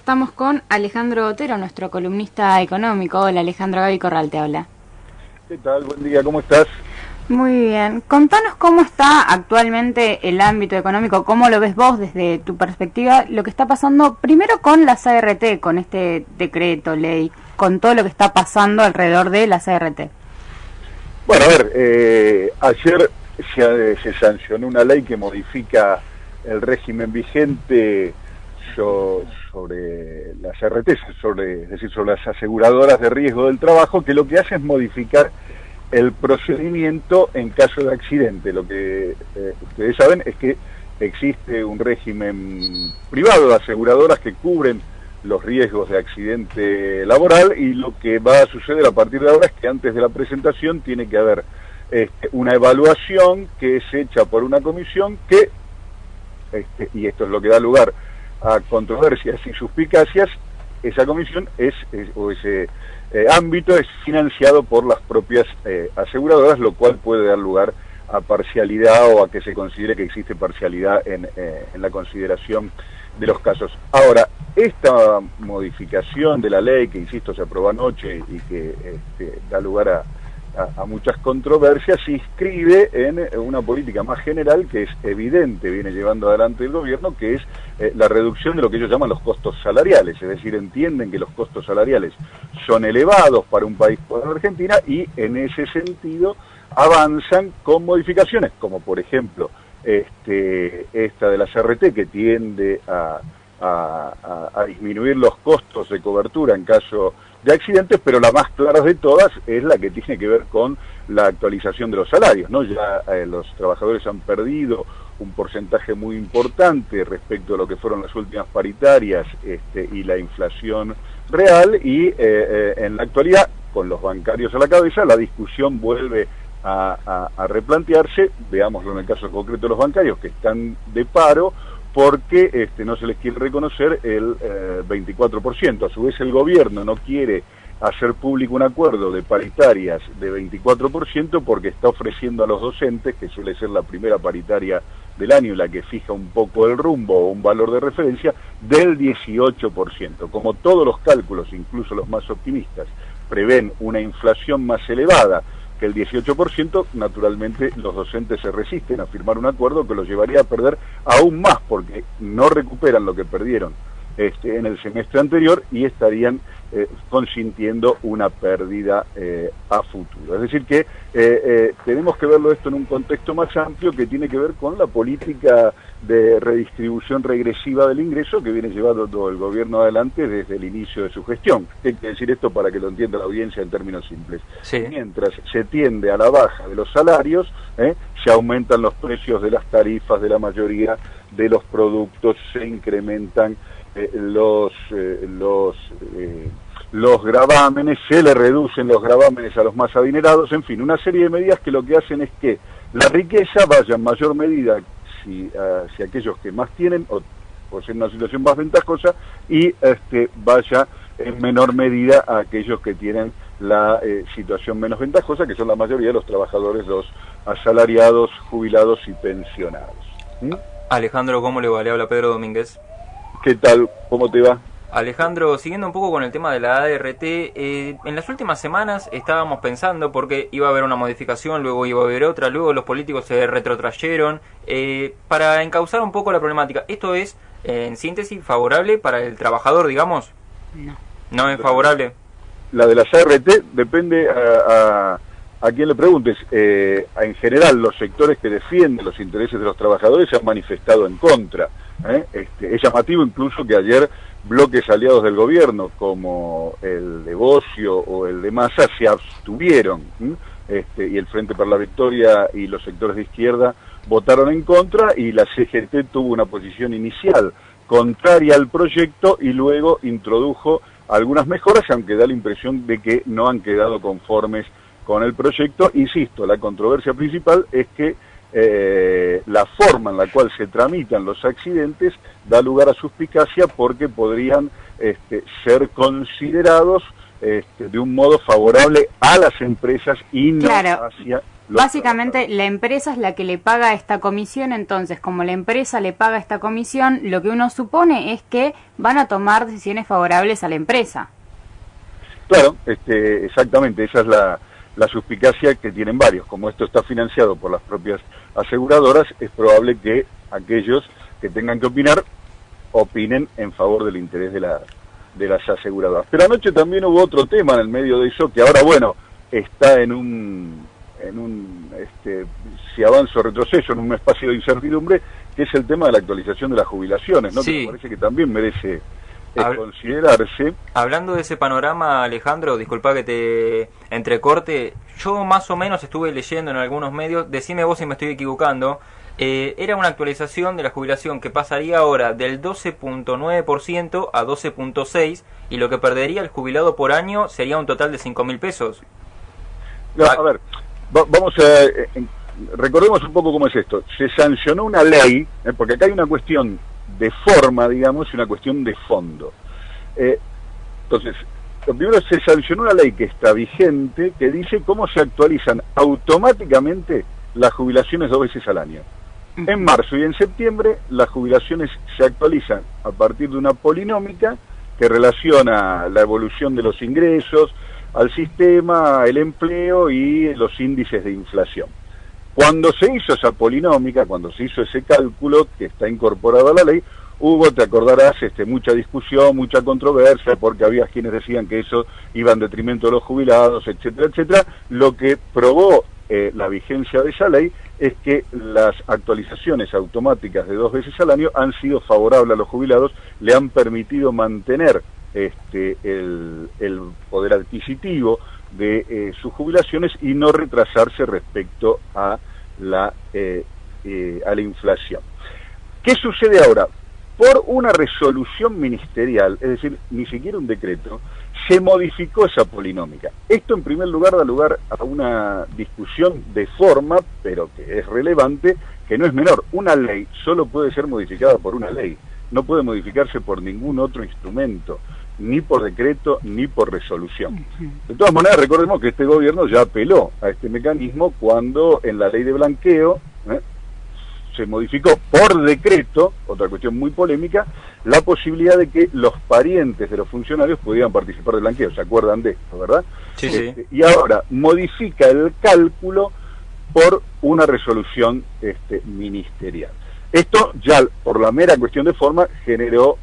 estamos con Alejandro Otero, nuestro columnista económico. Hola Alejandro, Gaby Corral te habla. ¿Qué tal? Buen día, ¿cómo estás? Muy bien. Contanos cómo está actualmente el ámbito económico, cómo lo ves vos desde tu perspectiva, lo que está pasando primero con las ART, con este decreto, ley, con todo lo que está pasando alrededor de las ART. Bueno, a ver, ayer se sancionó una ley que modifica el régimen vigente sobre las ART, es decir, sobre las aseguradoras de riesgo del trabajo, que lo que hace es modificar el procedimiento en caso de accidente. Lo que ustedes saben es que existe un régimen privado de aseguradoras que cubren los riesgos de accidente laboral, y lo que va a suceder a partir de ahora es que antes de la presentación tiene que haber una evaluación que es hecha por una comisión que, y esto es lo que da lugar a controversias y suspicacias, esa comisión o ese ámbito es financiado por las propias aseguradoras, lo cual puede dar lugar a parcialidad o a que se considere que existe parcialidad en la consideración de los casos. Ahora, esta modificación de la ley, que insisto se aprobó anoche y que da lugar a muchas controversias, se inscribe en una política más general que es evidente, viene llevando adelante el gobierno, que es la reducción de lo que ellos llaman los costos salariales, es decir, entienden que los costos salariales son elevados para un país como la Argentina, y en ese sentido avanzan con modificaciones, como por ejemplo esta de la CRT, que tiende a disminuir los costos de cobertura en caso de accidentes, pero la más clara de todas es la que tiene que ver con la actualización de los salarios, ¿no? Ya los trabajadores han perdido un porcentaje muy importante respecto a lo que fueron las últimas paritarias y la inflación real, y en la actualidad, con los bancarios a la cabeza, la discusión vuelve a replantearse. Veámoslo en el caso concreto de los bancarios, que están de paro porque no se les quiere reconocer el 24%. A su vez, el gobierno no quiere hacer público un acuerdo de paritarias de 24% porque está ofreciendo a los docentes, que suele ser la primera paritaria del año y la que fija un poco el rumbo o un valor de referencia, del 18%. Como todos los cálculos, incluso los más optimistas, prevén una inflación más elevada que el 18%, naturalmente los docentes se resisten a firmar un acuerdo que los llevaría a perder aún más, porque no recuperan lo que perdieron en el semestre anterior y estarían consintiendo una pérdida a futuro. Es decir que tenemos que verlo esto en un contexto más amplio, que tiene que ver con la política de redistribución regresiva del ingreso que viene llevando todo el gobierno adelante desde el inicio de su gestión. ¿Qué quiere decir esto para que lo entienda la audiencia en términos simples? Sí. Mientras se tiende a la baja de los salarios, se aumentan los precios de las tarifas de la mayoría de los productos, se incrementan los gravámenes, se le reducen los gravámenes a los más adinerados, en fin, una serie de medidas que lo que hacen es que la riqueza vaya en mayor medida hacia aquellos que más tienen o poseen una situación más ventajosa, y vaya en menor medida a aquellos que tienen la situación menos ventajosa, que son la mayoría de los trabajadores, los asalariados, jubilados y pensionados. Alejandro, ¿cómo le va? Le habla Pedro Domínguez. ¿Qué tal? ¿Cómo te va? Alejandro, siguiendo un poco con el tema de la ART, en las últimas semanas estábamos pensando, porque iba a haber una modificación, luego iba a haber otra, luego los políticos se retrotrayeron, para encauzar un poco la problemática. ¿Esto es, en síntesis, favorable para el trabajador, digamos? No. ¿No es favorable? La de las ART depende a quien le preguntes. En general, los sectores que defienden los intereses de los trabajadores se han manifestado en contra. Es llamativo incluso que ayer bloques aliados del gobierno, como el de Bocio o el de Massa, se abstuvieron, y el Frente para la Victoria y los sectores de izquierda votaron en contra, y la CGT tuvo una posición inicial contraria al proyecto y luego introdujo algunas mejoras, aunque da la impresión de que no han quedado conformes con el proyecto. Insisto, la controversia principal es que la forma en la cual se tramitan los accidentes da lugar a suspicacia, porque podrían ser considerados de un modo favorable a las empresas y no hacia Básicamente la empresa es la que le paga esta comisión, entonces como la empresa le paga esta comisión, lo que uno supone es que van a tomar decisiones favorables a la empresa. Claro, exactamente, esa es la suspicacia que tienen varios. Como esto está financiado por las propias aseguradoras, es probable que aquellos que tengan que opinar, opinen en favor del interés de las aseguradoras. Pero anoche también hubo otro tema en el medio de eso, que ahora, bueno, está en un si avanza o retroceso, en un espacio de incertidumbre, que es el tema de la actualización de las jubilaciones, ¿no? Sí. Que me parece que también merece considerarse. Hablando de ese panorama, Alejandro, disculpa que te entrecorte, yo más o menos estuve leyendo en algunos medios, decime vos si me estoy equivocando, era una actualización de la jubilación que pasaría ahora del 12.9% a 12.6%, y lo que perdería el jubilado por año sería un total de 5.000 pesos. No, a ver, vamos recordemos un poco cómo es esto. Se sancionó una ley, porque acá hay una cuestión de forma, digamos, y una cuestión de fondo. Entonces, lo primero, se sancionó una ley que está vigente, que dice cómo se actualizan automáticamente las jubilaciones 2 veces al año. En marzo y en septiembre las jubilaciones se actualizan a partir de una polinómica que relaciona la evolución de los ingresos al sistema, el empleo y los índices de inflación. Cuando se hizo esa polinómica, cuando se hizo ese cálculo que está incorporado a la ley, hubo, te acordarás, mucha discusión, mucha controversia, porque había quienes decían que eso iba en detrimento de los jubilados, etcétera, etcétera. Lo que probó la vigencia de esa ley es que las actualizaciones automáticas de 2 veces al año han sido favorables a los jubilados, le han permitido mantener el poder adquisitivo de sus jubilaciones y no retrasarse respecto a la inflación. ¿Qué sucede ahora? Por una resolución ministerial, es decir, ni siquiera un decreto, se modificó esa polinómica. Esto, en primer lugar, da lugar a una discusión de forma, pero que es relevante, que no es menor. Una ley solo puede ser modificada por una ley, no puede modificarse por ningún otro instrumento, ni por decreto, ni por resolución. De todas maneras, recordemos que este gobierno ya apeló a este mecanismo cuando en la ley de blanqueo se modificó por decreto, otra cuestión muy polémica, la posibilidad de que los parientes de los funcionarios pudieran participar del blanqueo. ¿Se acuerdan de esto, verdad? Sí, sí. Y ahora modifica el cálculo por una resolución ministerial. Esto ya, por la mera cuestión de forma, generó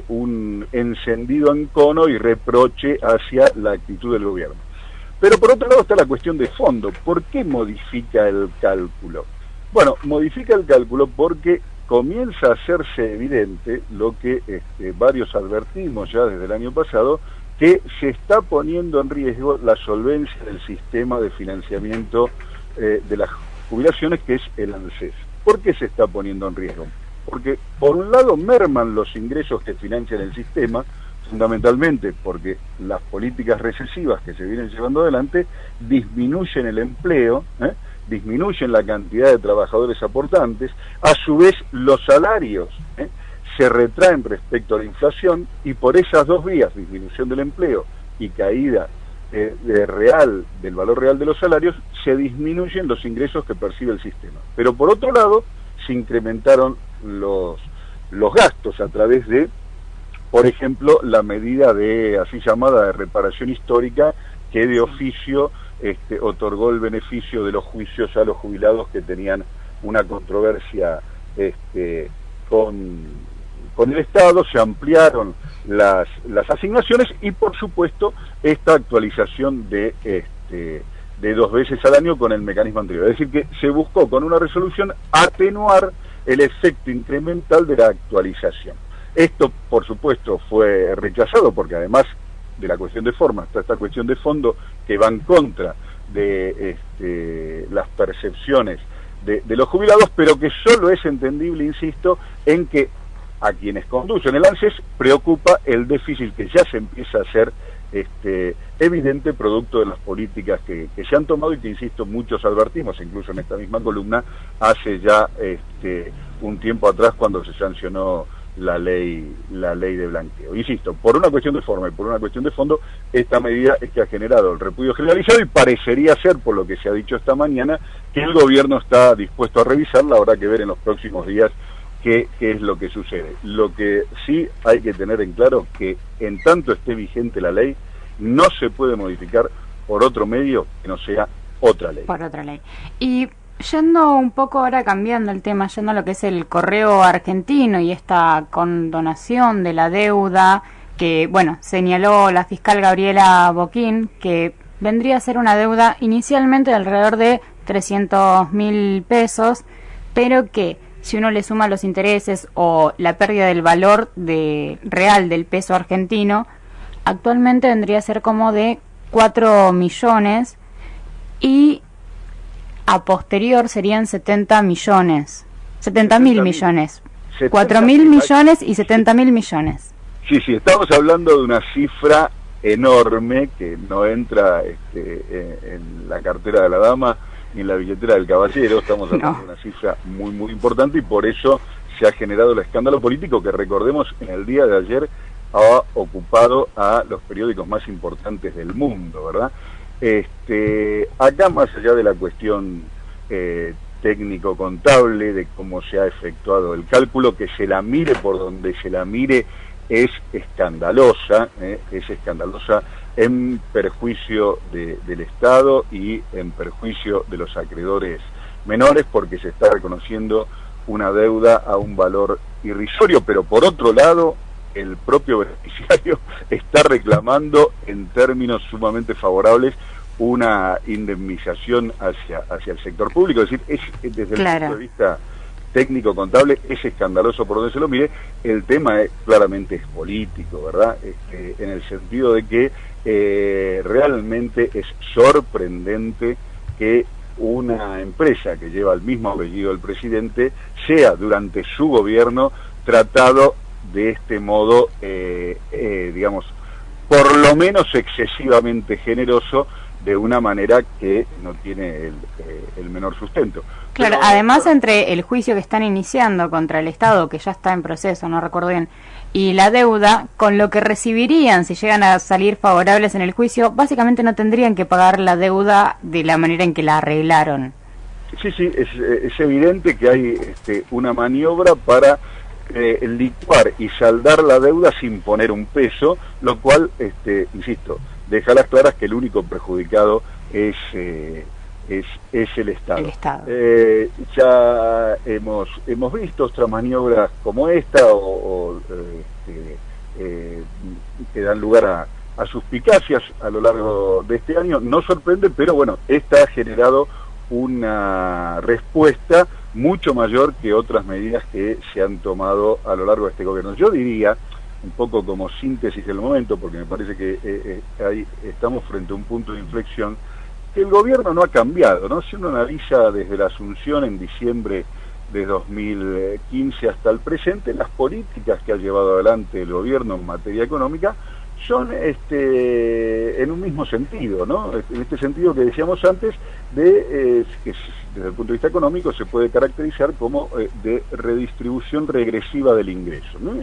un encendido encono y reproche hacia la actitud del gobierno. Pero por otro lado está la cuestión de fondo. ¿Por qué modifica el cálculo? Bueno, modifica el cálculo porque comienza a hacerse evidente lo que varios advertimos ya desde el año pasado, que se está poniendo en riesgo la solvencia del sistema de financiamiento de las jubilaciones, que es el ANSES. ¿Por qué se está poniendo en riesgo? Porque por un lado merman los ingresos que financian el sistema, fundamentalmente porque las políticas recesivas que se vienen llevando adelante disminuyen el empleo, disminuyen la cantidad de trabajadores aportantes, a su vez los salarios se retraen respecto a la inflación, y por esas dos vías, disminución del empleo y caída del valor real de los salarios, se disminuyen los ingresos que percibe el sistema. Pero por otro lado, se incrementaron los gastos a través de, por ejemplo, la medida así llamada de reparación histórica, que de oficio otorgó el beneficio de los juicios a los jubilados que tenían una controversia con el Estado. Se ampliaron las asignaciones y, por supuesto, esta actualización de 2 veces al año con el mecanismo anterior. Es decir, que se buscó con una resolución atenuar el efecto incremental de la actualización. Esto, por supuesto, fue rechazado porque, además de la cuestión de forma, está esta cuestión de fondo que va en contra de las percepciones de los jubilados, pero que solo es entendible, insisto, en que a quienes conducen el ANSES preocupa el déficit que ya se empieza a hacer evidente, producto de las políticas que se han tomado y que, insisto, muchos advertimos, incluso en esta misma columna, hace ya un tiempo atrás, cuando se sancionó la ley de blanqueo. Insisto, por una cuestión de forma y por una cuestión de fondo, esta medida es que ha generado el repudio generalizado y parecería ser, por lo que se ha dicho esta mañana, que el gobierno está dispuesto a revisarla. Habrá que ver en los próximos días qué es lo que sucede. Lo que sí hay que tener en claro que en tanto esté vigente la ley, no se puede modificar por otro medio que no sea otra ley. Por otra ley. Y yendo un poco ahora, cambiando el tema, yendo a lo que es el correo argentino y esta condonación de la deuda que, bueno, señaló la fiscal Gabriela Boquín, que vendría a ser una deuda inicialmente de alrededor de 300.000 pesos, pero que si uno le suma los intereses o la pérdida del valor real del peso argentino, actualmente vendría a ser como de 4 millones y a posterior serían 70 millones. 70.000 millones. 4.000 millones y 70.000 millones. Sí, estamos hablando de una cifra enorme que no entra en la cartera de la dama ni en la billetera del caballero. Estamos hablando de una cifra muy, muy importante y por eso se ha generado el escándalo político que, recordemos, en el día de ayer ha ocupado a los periódicos más importantes del mundo, ¿verdad? Acá, más allá de la cuestión técnico-contable, de cómo se ha efectuado el cálculo, que se la mire por donde se la mire, es escandalosa en perjuicio del Estado y en perjuicio de los acreedores menores, porque se está reconociendo una deuda a un valor irrisorio, pero por otro lado, el propio beneficiario está reclamando en términos sumamente favorables una indemnización hacia el sector público. Es decir, desde el punto de vista técnico-contable es escandaloso por donde se lo mire. El tema claramente es político, ¿verdad? En el sentido de que realmente es sorprendente que una empresa que lleva el mismo apellido del presidente sea durante su gobierno tratado de este modo, digamos, por lo menos excesivamente generoso, de una manera que no tiene el menor sustento. Claro, pero, además entre el juicio que están iniciando contra el Estado, que ya está en proceso, no recuerdo bien, y la deuda, con lo que recibirían si llegan a salir favorables en el juicio, básicamente no tendrían que pagar la deuda de la manera en que la arreglaron. Sí, es evidente que hay una maniobra para licuar y saldar la deuda sin poner un peso, lo cual, insisto, deja las claras que el único perjudicado es el Estado. Ya hemos visto otras maniobras como esta que dan lugar a suspicacias a lo largo de este año. No sorprende, pero bueno, esta ha generado una respuesta mucho mayor que otras medidas que se han tomado a lo largo de este gobierno. Yo diría, un poco como síntesis del momento, porque me parece que ahí estamos frente a un punto de inflexión, que el gobierno no ha cambiado, ¿no? Si uno analiza desde la asunción en diciembre de 2015 hasta el presente, las políticas que ha llevado adelante el gobierno en materia económica son en un mismo sentido, ¿no? En este sentido que decíamos antes, que desde el punto de vista económico se puede caracterizar como de redistribución regresiva del ingreso, ¿no?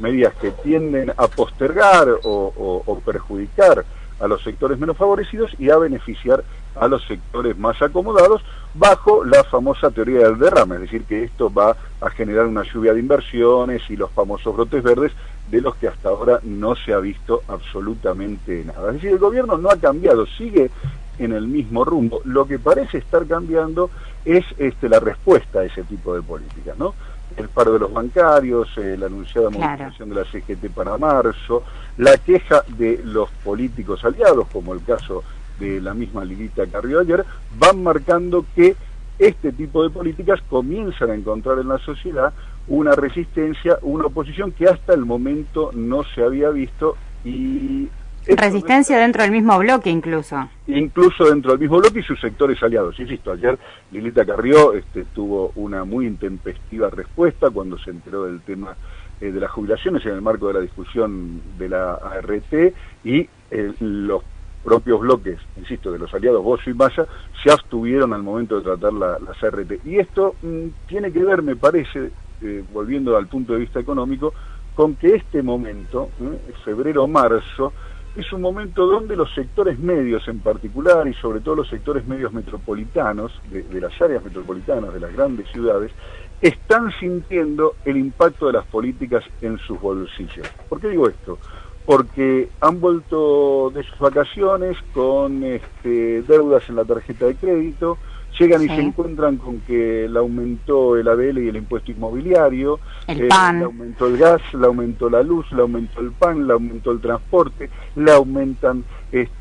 Medidas que tienden a postergar o perjudicar a los sectores menos favorecidos y a beneficiar a los sectores más acomodados bajo la famosa teoría del derrame, es decir, que esto va a generar una lluvia de inversiones y los famosos brotes verdes de los que hasta ahora no se ha visto absolutamente nada. Es decir, el gobierno no ha cambiado, sigue en el mismo rumbo. Lo que parece estar cambiando es la respuesta a ese tipo de políticas, ¿no? El paro de los bancarios, la anunciada modificación de la CGT para marzo, la queja de los políticos aliados, como el caso de la misma Lilita Carrió ayer, van marcando que este tipo de políticas comienzan a encontrar en la sociedad una resistencia, una oposición que hasta el momento no se había visto. Y resistencia dentro del mismo bloque incluso. Incluso dentro del mismo bloque y sus sectores aliados. Insisto, ayer Lilita Carrió tuvo una muy intempestiva respuesta cuando se enteró del tema de las jubilaciones en el marco de la discusión de la ART, y los propios bloques, insisto, de los aliados Bozo y Massa se abstuvieron al momento de tratar las ART. Y esto tiene que ver, me parece, volviendo al punto de vista económico, con que este momento, febrero-marzo, es un momento donde los sectores medios en particular, y sobre todo los sectores medios metropolitanos, de las áreas metropolitanas, de las grandes ciudades, están sintiendo el impacto de las políticas en sus bolsillos. ¿Por qué digo esto? Porque han vuelto de sus vacaciones con deudas en la tarjeta de crédito, llegan y se encuentran con que le aumentó el ABL y el impuesto inmobiliario, el pan, le aumentó el gas, le aumentó la luz, le aumentó el pan, le aumentó el transporte, le aumentan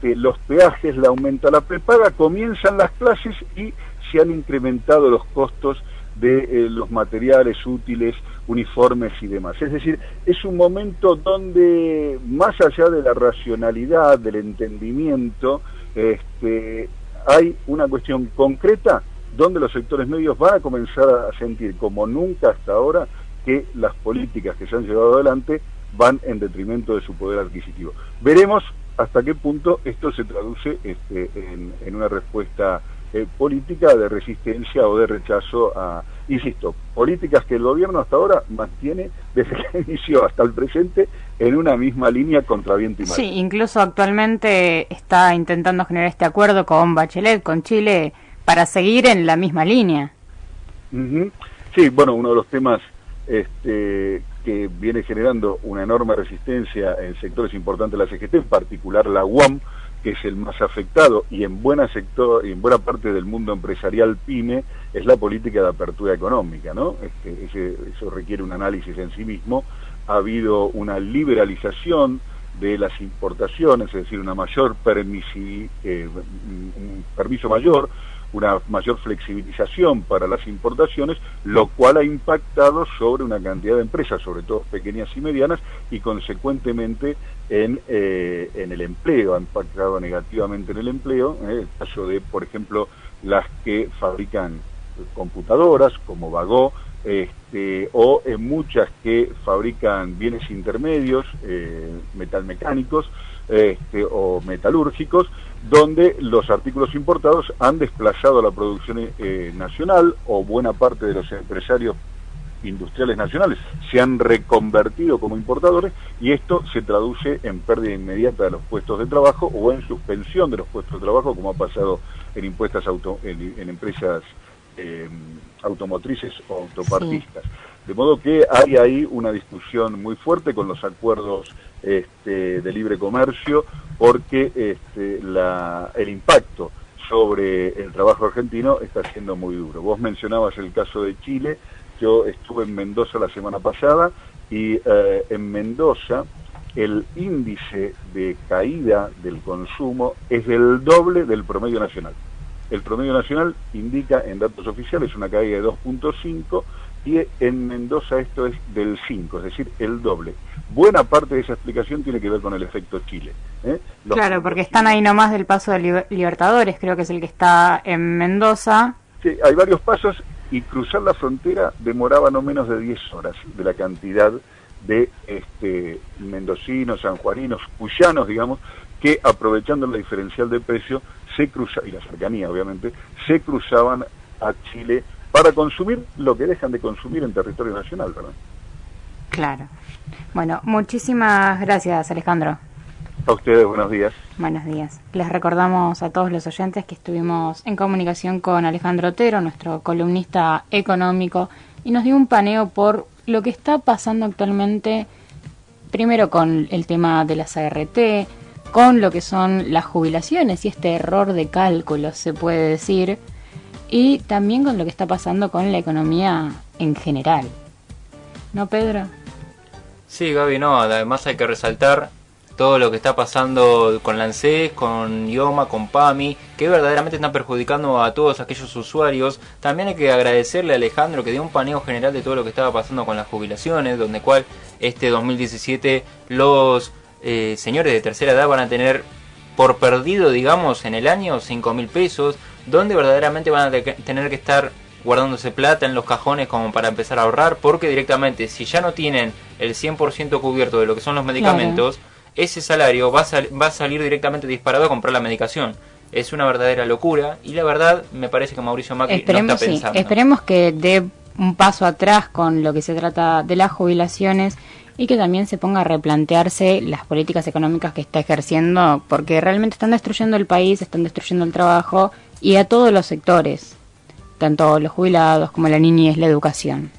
los peajes, le aumenta la prepaga, comienzan las clases y se han incrementado los costos de los materiales útiles, uniformes y demás. Es decir, es un momento donde, más allá de la racionalidad, del entendimiento, hay una cuestión concreta donde los sectores medios van a comenzar a sentir, como nunca hasta ahora, que las políticas que se han llevado adelante van en detrimento de su poder adquisitivo. Veremos hasta qué punto esto se traduce en una respuesta política de resistencia o de rechazo a, insisto, políticas que el gobierno hasta ahora mantiene desde que inició hasta el presente en una misma línea contra viento y mar. Sí, incluso actualmente está intentando generar este acuerdo con Bachelet, con Chile, para seguir en la misma línea. Sí, bueno, uno de los temas que viene generando una enorme resistencia en sectores importantes de la CGT, en particular la UAM, que es el más afectado, y en buena parte del mundo empresarial pyme, es la política de apertura económica, ¿no? Eso requiere un análisis en sí mismo. Ha habido una liberalización de las importaciones, es decir, una mayor un permiso mayor, una mayor flexibilización para las importaciones, lo cual ha impactado sobre una cantidad de empresas, sobre todo pequeñas y medianas, y consecuentemente en el empleo, ha impactado negativamente en el empleo, el caso de, por ejemplo, las que fabrican computadoras, como Bagó, o en muchas que fabrican bienes intermedios, metalmecánicos, o metalúrgicos, donde los artículos importados han desplazado la producción nacional, o buena parte de los empresarios industriales nacionales se han reconvertido como importadores, y esto se traduce en pérdida inmediata de los puestos de trabajo o en suspensión de los puestos de trabajo, como ha pasado en en empresas automotrices o autopartistas. Sí. De modo que hay ahí una discusión muy fuerte con los acuerdos de libre comercio, porque el impacto sobre el trabajo argentino está siendo muy duro. Vos mencionabas el caso de Chile. Yo estuve en Mendoza la semana pasada, y en Mendoza el índice de caída del consumo es del doble del promedio nacional. El promedio nacional indica en datos oficiales una caída de 2.5, y en Mendoza esto es del 5, es decir, el doble. Buena parte de esa explicación tiene que ver con el efecto Chile. Claro, porque están ahí nomás del paso de Libertadores, creo que es el que está en Mendoza. Sí, hay varios pasos, y cruzar la frontera demoraba no menos de 10 horas, de la cantidad de mendocinos, sanjuaninos, cuyanos, digamos, que aprovechando la diferencial de precio y la cercanía, obviamente, se cruzaban a Chile para consumir lo que dejan de consumir en territorio nacional, ¿verdad? Claro. Bueno, muchísimas gracias, Alejandro. A ustedes, buenos días. Buenos días. Les recordamos a todos los oyentes que estuvimos en comunicación con Alejandro Otero, nuestro columnista económico, y nos dio un paneo por lo que está pasando actualmente, primero con el tema de las ART, con lo que son las jubilaciones y este error de cálculo, se puede decir, y también con lo que está pasando con la economía en general. ¿No, Pedro? Sí, Gaby, no, además hay que resaltar todo lo que está pasando con la ANSES, con IOMA, con PAMI, que verdaderamente están perjudicando a todos aquellos usuarios. También hay que agradecerle a Alejandro, que dio un paneo general de todo lo que estaba pasando con las jubilaciones, donde cual 2017 los señores de tercera edad van a tener por perdido, digamos, en el año 5.000 pesos, donde verdaderamente van a tener que estar guardándose plata en los cajones como para empezar a ahorrar, porque directamente, si ya no tienen el 100% cubierto de lo que son los medicamentos, claro, ese salario va a salir directamente disparado a comprar la medicación. Es una verdadera locura, y la verdad me parece que Mauricio Macri no está pensando. Esperemos que dé un paso atrás con lo que se trata de las jubilaciones y que también se ponga a replantearse las políticas económicas que está ejerciendo, porque realmente están destruyendo el país, están destruyendo el trabajo y a todos los sectores, tanto los jubilados como la niñez, la educación.